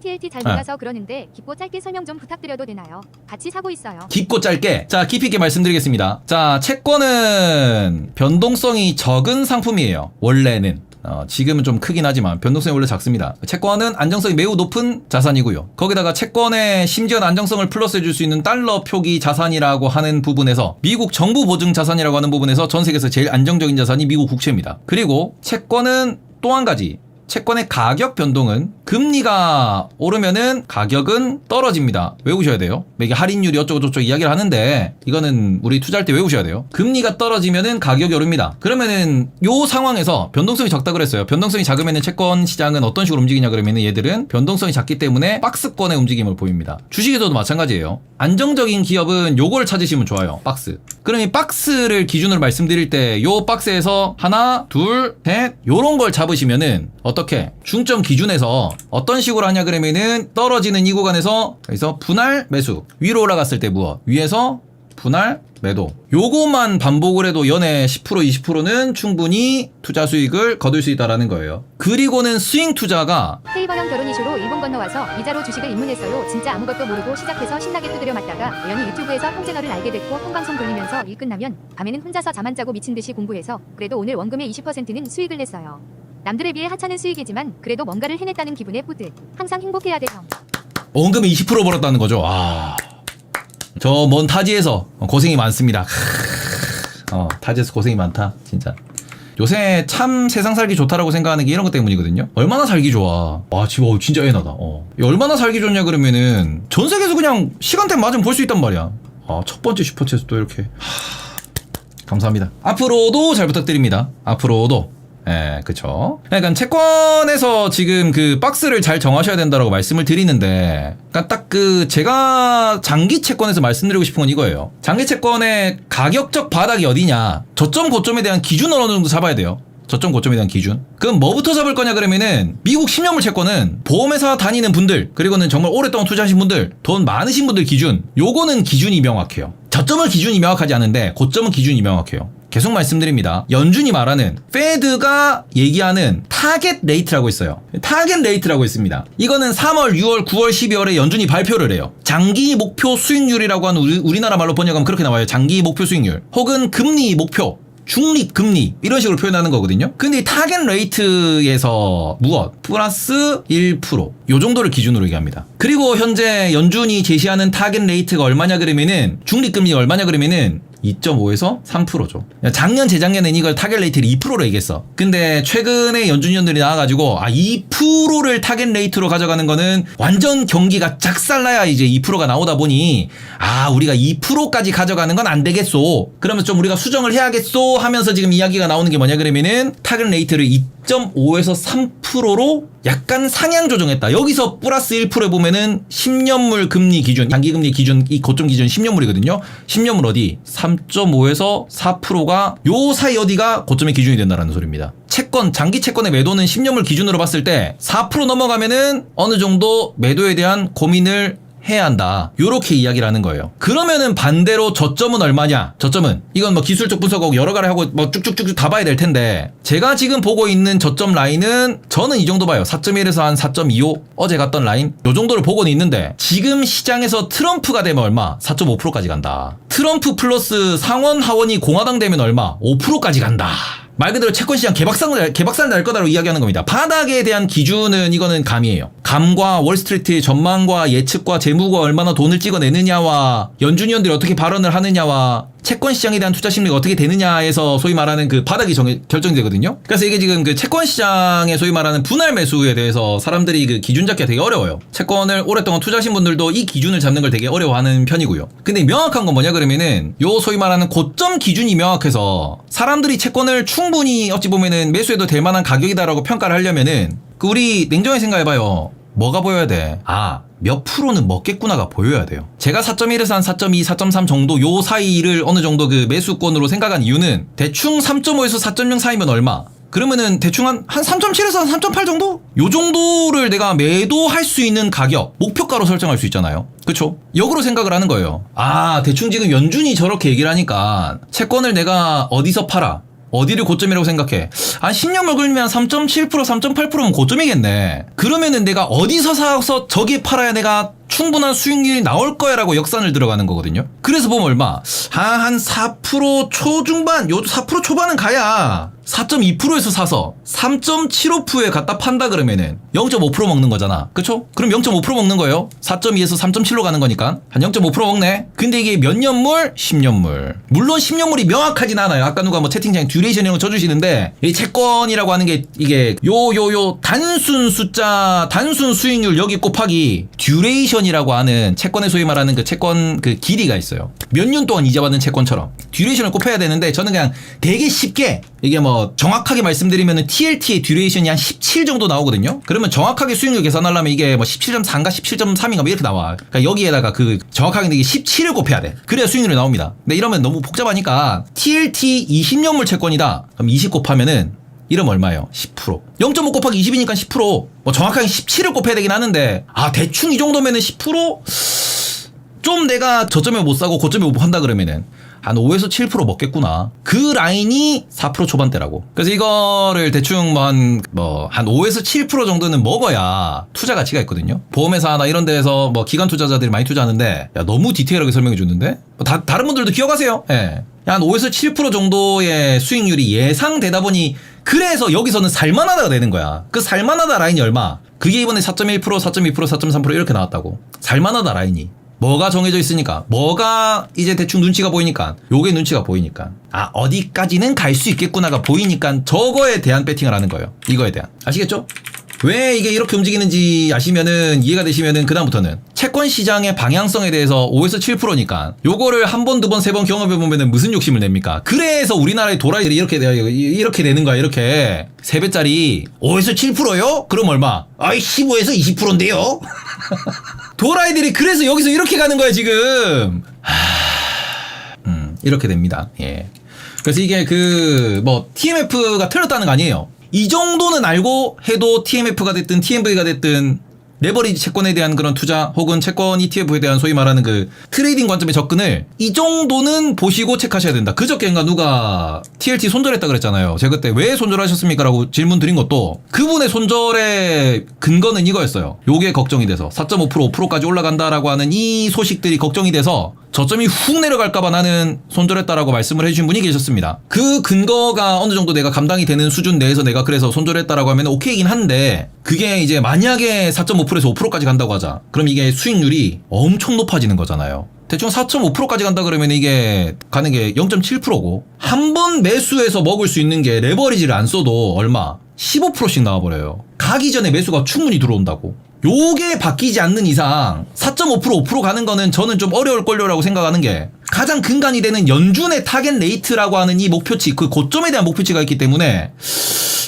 TLT 잘 몰라서 그러는데 깊고 짧게 설명 좀 부탁드려도 되나요? 같이 사고 있어요. 깊고 짧게. 자, 깊이 있게 말씀드리겠습니다. 자, 채권은 변동성이 적은 상품이에요. 원래는. 지금은 좀 크긴 하지만 변동성이 원래 작습니다. 채권은 안정성이 매우 높은 자산이고요. 거기다가 채권에 심지어 안정성을 플러스해줄 수 있는 달러 표기 자산이라고 하는 부분에서 미국 정부 보증 자산이라고 하는 부분에서 전 세계에서 제일 안정적인 자산이 미국 국채입니다. 그리고 채권은 또 한 가지. 채권의 가격 변동은 금리가 오르면은 가격은 떨어집니다. 외우셔야 돼요. 이게 할인율이 어쩌고저쩌고 이야기를 하는데 이거는 우리 투자할 때 외우셔야 돼요. 금리가 떨어지면은 가격이 오릅니다. 그러면은 요 상황에서 변동성이 적다 그랬어요. 변동성이 작으면은 채권 시장은 어떤 식으로 움직이냐 그러면은 얘들은 변동성이 작기 때문에 박스권의 움직임을 보입니다. 주식에서도 마찬가지예요. 안정적인 기업은 요걸 찾으시면 좋아요. 박스. 그럼 이 박스를 기준으로 말씀드릴 때 요 박스에서 하나, 둘, 셋 요런 걸 잡으시면은 어떻게 중점 기준에서 어떤 식으로 하냐 그러면은 떨어지는 이 구간에서 여기서 분할 매수, 위로 올라갔을 때 무엇, 위에서 분할 매도, 요거만 반복을 해도 연에 10% 20%는 충분히 투자 수익을 거둘 수 있다라는 거예요. 그리고는 스윙 투자가 페이버형 결혼 이슈로 일본 건너와서 이자로 주식을 입문했어요. 진짜 아무것도 모르고 시작해서 신나게 두드려 맞다가 우연히 유튜브에서 형제너를 알게 됐고 홈방송 돌리면서 일 끝나면 밤에는 혼자서 잠 안 자고 미친듯이 공부해서 그래도 오늘 원금의 20%는 수익을 냈어요. 남들에 비해 하찮은 수익이지만 그래도 뭔가를 해냈다는 기분에 뿌듯. 항상 행복해야 돼 형. 원금이 20% 벌었다는 거죠. 저 먼 타지에서 고생이 많습니다. 타지에서 고생이 많다 진짜. 요새 참 세상 살기 좋다라고 생각하는 게 이런 것 때문이거든요. 얼마나 살기 좋아. 지금 진짜 애나다. 얼마나 살기 좋냐 그러면은 전 세계에서 그냥 시간대 맞으면 볼 수 있단 말이야. 첫 번째 슈퍼챗도 또 이렇게. 감사합니다. 앞으로도 잘 부탁드립니다. 앞으로도. 예, 그쵸. 그러니까 채권에서 지금 그 박스를 잘 정하셔야 된다라고 말씀을 드리는데, 그러니까 딱 제가 장기 채권에서 말씀드리고 싶은 건 이거예요. 장기 채권의 가격적 바닥이 어디냐, 저점 고점에 대한 기준을 어느 정도 잡아야 돼요. 저점 고점에 대한 기준. 그럼 뭐부터 잡을 거냐 그러면은 미국 10년물 채권은 보험회사 다니는 분들, 그리고는 정말 오랫동안 투자하신 분들, 돈 많으신 분들 기준, 요거는 기준이 명확해요. 저점은 기준이 명확하지 않은데 고점은 기준이 명확해요. 계속 말씀드립니다. 연준이 말하는 페드가 얘기하는 타겟 레이트라고 있어요. 타겟 레이트라고 있습니다. 이거는 3월, 6월, 9월, 12월에 연준이 발표를 해요. 장기 목표 수익률이라고 하는 우리나라 말로 번역하면 그렇게 나와요. 장기 목표 수익률. 혹은 금리 목표. 중립 금리 이런 식으로 표현하는 거거든요. 근데 이 타겟 레이트에서 무엇? 플러스 1%. 요 정도를 기준으로 얘기합니다. 그리고 현재 연준이 제시하는 타겟 레이트가 얼마냐 그러면은 중립 금리가 얼마냐 그러면은 2.5에서 3%죠. 작년 재작년엔 이걸 타겟 레이트를 2%로 얘기했어. 근데 최근에 연준위원들이 나와가지고 2%를 타겟 레이트로 가져가는 거는 완전 경기가 작살나야 이제 2%가 나오다 보니 우리가 2%까지 가져가는 건 안 되겠소. 그러면 좀 우리가 수정을 해야겠소 하면서 지금 이야기가 나오는 게 뭐냐 그러면은 타겟 레이트를 2.5에서 3%로 약간 상향 조정했다. 여기서 플러스 1%에 보면은 10년물 금리 기준, 장기 금리 기준, 이 고점 기준 10년물이거든요. 10년물 어디? 3.5에서 4%가 요 사이 어디가 고점의 기준이 된다라는 소리입니다. 채권, 장기 채권의 매도는 10년물 기준으로 봤을 때 4% 넘어가면은 어느 정도 매도에 대한 고민을 해야 한다. 요렇게 이야기를 하는 거예요. 그러면은 반대로 저점은 얼마냐? 저점은 이건 기술적 분석하고 여러 가지 하고 쭉쭉쭉 다 봐야 될 텐데, 제가 지금 보고 있는 저점 라인은 저는 이 정도 봐요. 4.1에서 한 4.25 어제 갔던 라인 요 정도를 보고는 있는데, 지금 시장에서 트럼프가 되면 얼마? 4.5%까지 간다. 트럼프 플러스 상원 하원이 공화당 되면 얼마? 5%까지 간다. 말 그대로 채권시장 개박살 날 거다라고 이야기하는 겁니다. 바닥에 대한 기준은 이거는 감이에요. 감과 월스트리트의 전망과 예측과 재무가 얼마나 돈을 찍어내느냐와 연준위원들이 어떻게 발언을 하느냐와 채권시장에 대한 투자 심리가 어떻게 되느냐에서 소위 말하는 그 바닥이 결정되거든요. 그래서 이게 지금 그 채권시장의 소위 말하는 분할 매수에 대해서 사람들이 그 기준 잡기가 되게 어려워요. 채권을 오랫동안 투자하신 분들도 이 기준을 잡는 걸 되게 어려워하는 편이고요. 근데 명확한 건 뭐냐 그러면은 요 소위 말하는 고점 기준이 명확해서 사람들이 채권을 충분히 어찌 보면은 매수해도 될 만한 가격이다라고 평가를 하려면은 우리 냉정하게 생각해봐요. 뭐가 보여야 돼? 몇 프로는 먹겠구나가 보여야 돼요. 제가 4.1에서 한 4.2, 4.3 정도 요 사이를 어느 정도 그 매수권으로 생각한 이유는 대충 3.5에서 4.0 사이면 얼마? 그러면은 대충 한 3.7에서 한 3.8 정도? 요 정도를 내가 매도할 수 있는 가격, 목표가로 설정할 수 있잖아요. 그쵸? 역으로 생각을 하는 거예요. 대충 지금 연준이 저렇게 얘기를 하니까 채권을 내가 어디서 팔아? 어디를 고점이라고 생각해? 10년물 걸리면 3.7%, 3.8%면 고점이겠네. 그러면은 내가 어디서 사서 저기 팔아야 내가 충분한 수익률이 나올 거야 라고 역산을 들어가는 거거든요. 그래서 보면 얼마? 한 4% 초중반, 요 4% 초반은 가야 4.2%에서 사서 3.75%에 갖다 판다 그러면은 0.5% 먹는 거잖아. 그쵸? 그럼 0.5% 먹는 거예요. 4.2에서 3.7로 가는 거니까 한 0.5% 먹네. 근데 이게 몇 년물? 10년물. 물론 10년물이 명확하진 않아요. 아까 누가 뭐 채팅창에 듀레이션 이런 거 쳐주시는데 이 채권이라고 하는 게 이게 요 단순 숫자, 단순 수익률 여기 곱하기 듀레이션이라고 하는 채권의 소위 말하는 그 채권 그 길이가 있어요. 몇 년 동안 이자 받는 채권처럼 듀레이션을 곱해야 되는데 저는 그냥 되게 쉽게 이게 뭐 정확하게 말씀드리면은 TLT의 듀레이션이 한 17 정도 나오거든요. 그러면 정확하게 수익률 계산하려면 이게 뭐 17.4인가 17.3인가 뭐 이렇게 나와. 그러니까 여기에다가 그 정확하게 이게 17을 곱해야 돼. 그래야 수익률이 나옵니다. 근데 이러면 너무 복잡하니까 TLT 20년물 채권이다. 그럼 20 곱하면은 이러면 얼마예요? 10%. 0.5 곱하기 20이니까 10%. 뭐 정확하게 17을 곱해야 되긴 하는데 대충 이 정도면은 10%? 좀 내가 저점에 못 사고 고점에 못 판다 그러면은 한 5에서 7% 먹겠구나. 그 라인이 4% 초반대라고. 그래서 이거를 대충 한 5에서 7% 정도는 먹어야 투자 가치가 있거든요. 보험회사나 이런 데에서 뭐 기관 투자자들이 많이 투자하는데 야, 너무 디테일하게 설명해 주는데 다른 분들도 기억하세요. 예. 한 5에서 7% 정도의 수익률이 예상되다 보니 그래서 여기서는 살만하다가 되는 거야. 그 살만하다 라인이 얼마? 그게 이번에 4.1%, 4.2%, 4.3% 이렇게 나왔다고. 살만하다 라인이. 뭐가 정해져 있으니까 뭐가 이제 대충 눈치가 보이니까 요게 눈치가 보이니까 어디까지는 갈 수 있겠구나가 보이니까 저거에 대한 배팅을 하는 거예요. 이거에 대한. 아시겠죠? 왜 이게 이렇게 움직이는지 아시면은 이해가 되시면은 그다음부터는 채권 시장의 방향성에 대해서 5에서 7%니까 요거를 한 번, 두 번, 세 번 경험해 보면은 무슨 욕심을 냅니까? 그래서 우리나라의 도라이들이 이렇게 되는 거야. 이렇게 3배짜리 5에서 7%요? 그럼 얼마? 15에서 20%인데요? 도라이들이 그래서 여기서 이렇게 가는 거야 지금. 이렇게 됩니다. 예. 그래서 이게 TMF가 틀렸다는 거 아니에요. 이 정도는 알고 해도 TMF가 됐든 TMV가 됐든 레버리지 채권에 대한 그런 투자 혹은 채권 ETF에 대한 소위 말하는 그 트레이딩 관점의 접근을 이 정도는 보시고 체크하셔야 된다. 그저께인가 누가 TLT 손절했다 그랬잖아요. 제가 그때 왜 손절하셨습니까? 라고 질문 드린 것도 그분의 손절의 근거는 이거였어요. 요게 걱정이 돼서 4.5% 5%까지 올라간다라고 하는 이 소식들이 걱정이 돼서 저점이 훅 내려갈까봐 나는 손절했다라고 말씀을 해주신 분이 계셨습니다. 그 근거가 어느 정도 내가 감당이 되는 수준 내에서 내가 그래서 손절했다라고 하면 오케이긴 한데 그게 이제 만약에 4.5%에서 5%까지 간다고 하자. 그럼 이게 수익률이 엄청 높아지는 거잖아요. 대충 4.5%까지 간다 그러면 이게 가는 게 0.7%고 한 번 매수해서 먹을 수 있는 게 레버리지를 안 써도 얼마? 15%씩 나와버려요. 가기 전에 매수가 충분히 들어온다고. 요게 바뀌지 않는 이상 4.5% 5% 가는 거는 저는 좀 어려울걸요라고 생각하는 게 가장 근간이 되는 연준의 타겟 레이트라고 하는 이 목표치, 그 고점에 대한 목표치가 있기 때문에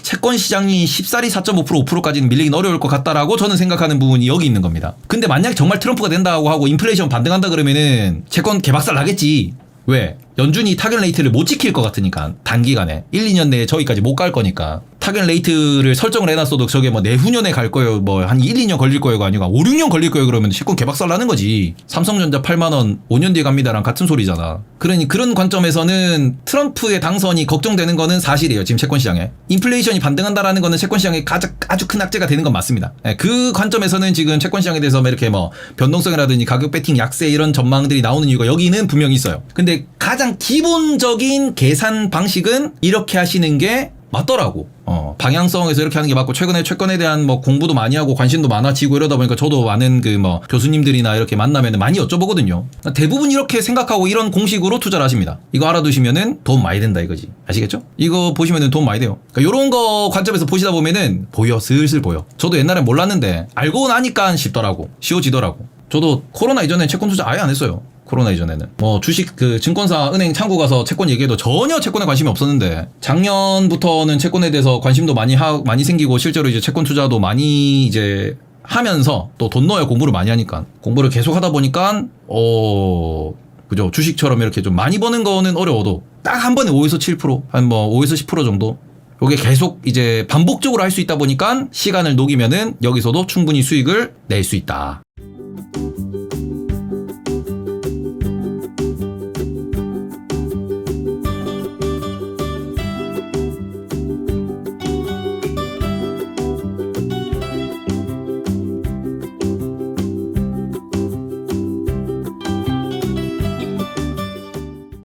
채권 시장이 쉽사리 4.5% 5%까지는 밀리긴 어려울 것 같다라고 저는 생각하는 부분이 여기 있는 겁니다. 근데 만약 정말 트럼프가 된다고 하고 인플레이션 반등한다 그러면은 채권 개박살 나겠지. 왜? 연준이 타겟 레이트를 못 지킬 것 같으니까 단기간에 1, 2년 내에 저기까지 못 갈 거니까 타겟 레이트를 설정을 해놨어도 저게 뭐 내후년에 갈 거예요 뭐 한 1, 2년 걸릴 거예요가 아니고 5, 6년 걸릴 거예요 그러면 채권 개박살 나는 거지. 삼성전자 8만원 5년 뒤에 갑니다랑 같은 소리잖아. 그러니 그런 관점에서는 트럼프의 당선이 걱정되는 거는 사실이에요. 지금 채권 시장에 인플레이션이 반등한다라는 거는 채권 시장에 아주 큰 악재가 되는 건 맞습니다. 그 관점에서는 지금 채권 시장에 대해서 이렇게 뭐 변동성이라든지 가격 배팅 약세 이런 전망들이 나오는 이유가 여기는 분명히 있어요. 근데 가장 기본적인 계산 방식은 이렇게 하시는 게 맞더라고. 방향성에서 이렇게 하는 게 맞고 최근에 채권에 대한 뭐 공부도 많이 하고 관심도 많아지고 이러다 보니까 저도 많은 그 뭐 교수님들이나 이렇게 만나면 많이 여쭤보거든요. 대부분 이렇게 생각하고 이런 공식으로 투자를 하십니다. 이거 알아두시면은 돈 많이 된다 이거지. 아시겠죠? 이거 보시면은 돈 많이 돼요. 그러니까 요런 거 관점에서 보시다 보면은 슬슬 보여. 저도 옛날에 몰랐는데 알고 나니까 쉽더라고. 쉬워지더라고. 저도 코로나 이전에 채권 투자 아예 안 했어요. 코로나 이전에는 뭐 주식 그 증권사 은행 창구 가서 채권 얘기해도 전혀 채권에 관심이 없었는데 작년부터는 채권에 대해서 관심도 많이 생기고 실제로 이제 채권 투자도 많이 이제 하면서 또 돈 넣어야 공부를 많이 하니까 공부를 계속 하다 보니까 그죠? 주식처럼 이렇게 좀 많이 버는 거는 어려워도 딱 한 번에 5에서 7% 한 뭐 5에서 10% 정도 요게 계속 이제 반복적으로 할 수 있다 보니까 시간을 녹이면은 여기서도 충분히 수익을 낼 수 있다.